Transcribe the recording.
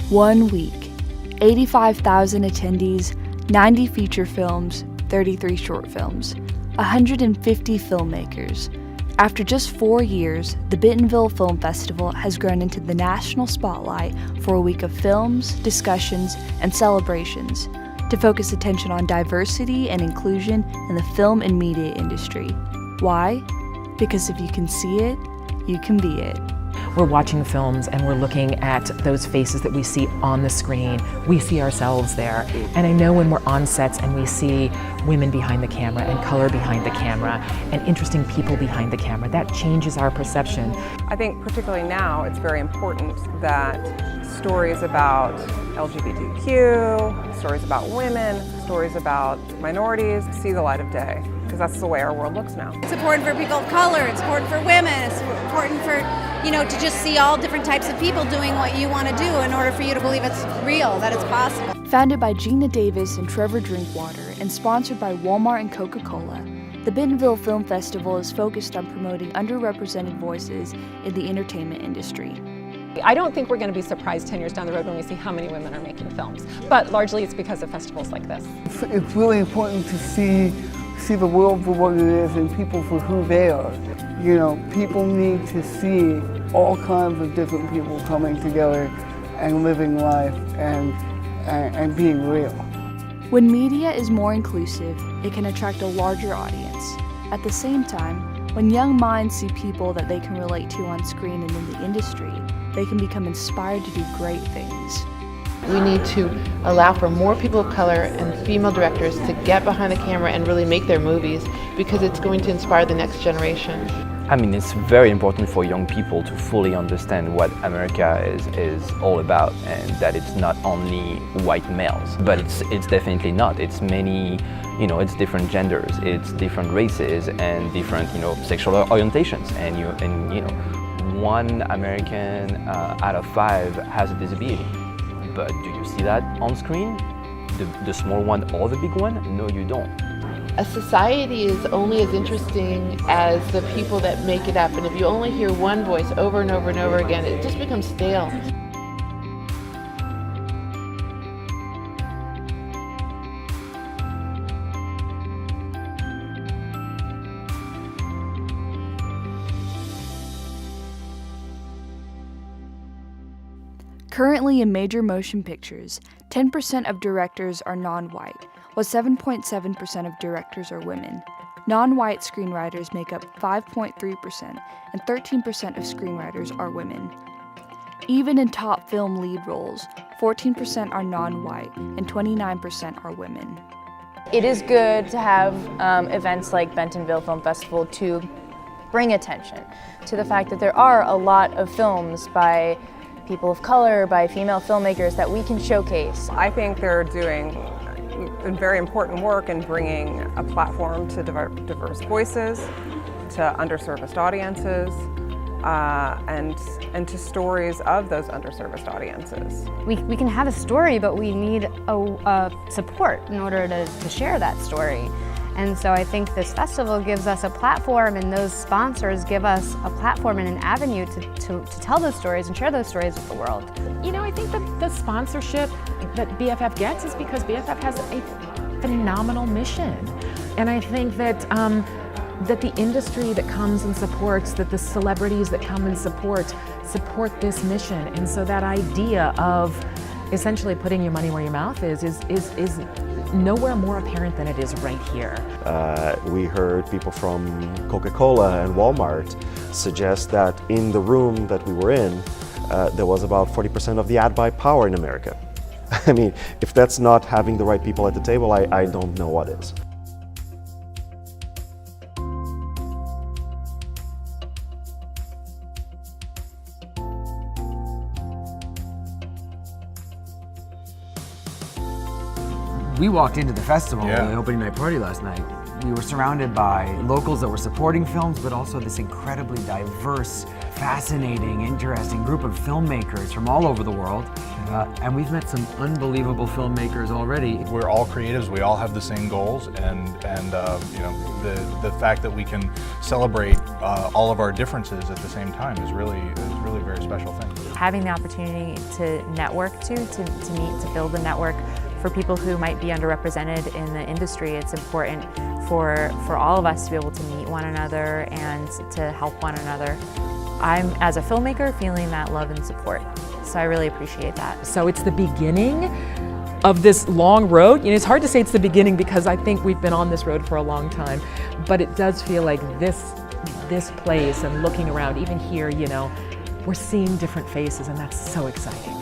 1 week, 85,000 attendees, 90 feature films, 33 short films, 150 filmmakers. After just 4 years, the Bentonville Film Festival has grown into the national spotlight for a week of films, discussions, and celebrations to focus attention on diversity and inclusion in the film and media industry. Why? Because if you can see it, you can be it. We're watching films and we're looking at those faces that we see on the screen. We see ourselves there. And I know when we're on sets and we see women behind the camera and color behind the camera and interesting people behind the camera, that changes our perception. I think particularly now it's very important that stories about LGBTQ, stories about women, stories about minorities see the light of day, because that's the way our world looks now. It's important for people of color, it's important for women, it's important for, to just see all different types of people doing what you want to do in order for you to believe it's real, that it's possible. Founded by Gina Davis and Trevor Drinkwater and sponsored by Walmart and Coca-Cola, the Bentonville Film Festival is focused on promoting underrepresented voices in the entertainment industry. I don't think we're going to be surprised 10 years down the road when we see how many women are making films, but largely it's because of festivals like this. It's really important to see the world for what it is and people for who they are. People need to see all kinds of different people coming together and living life and being real. When media is more inclusive, it can attract a larger audience. At the same time, when young minds see people that they can relate to on screen and in the industry, they can become inspired to do great things. We need to allow for more people of color and female directors to get behind the camera and really make their movies, because it's going to inspire the next generation. I mean, it's very important for young people to fully understand what America is all about, and that it's not only white males, but it's definitely not. It's many, it's different genders, it's different races and different, sexual orientations, and one American out of 5 has a disability. But do you see that on screen? The small one or the big one? No, you don't. A society is only as interesting as the people that make it up, and if you only hear one voice over and over and over again, it just becomes stale. Currently in major motion pictures, 10% of directors are non-white, while 7.7% of directors are women. Non-white screenwriters make up 5.3%, and 13% of screenwriters are women. Even in top film lead roles, 14% are non-white, and 29% are women. It is good to have events like Bentonville Film Festival to bring attention to the fact that there are a lot of films by people of color, by female filmmakers that we can showcase. I think they're doing very important work in bringing a platform to diverse voices, to underserviced audiences, and to stories of those underserviced audiences. We can have a story, but we need a support in order to share that story. And so I think this festival gives us a platform, and those sponsors give us a platform and an avenue to tell those stories and share those stories with the world. I think the sponsorship that BFF gets is because BFF has a phenomenal mission. And I think that that the industry that comes and supports, that the celebrities that come and support this mission. And so that idea of essentially putting your money where your mouth is nowhere more apparent than it is right here. We heard people from Coca-Cola and Walmart suggest that in the room that we were in, there was about 40% of the ad buy power in America. I mean, if that's not having the right people at the table, I don't know what is. We walked into the festival, the opening night party last night. We were surrounded by locals that were supporting films, but also this incredibly diverse fascinating, interesting group of filmmakers from all over the world. And we've met some unbelievable filmmakers already. We're all creatives. We all have the same goals, and you know, the fact that we can celebrate all of our differences at the same time is really a very special thing. Having the opportunity to network to meet, to build a network for people who might be underrepresented in the industry, it's important for all of us to be able to meet one another and to help one another. I'm, as a filmmaker, feeling that love and support. So I really appreciate that. So it's the beginning of this long road. You know, it's hard to say it's the beginning because I think we've been on this road for a long time, but it does feel like this place, and looking around, even here, you know, we're seeing different faces, and that's so exciting.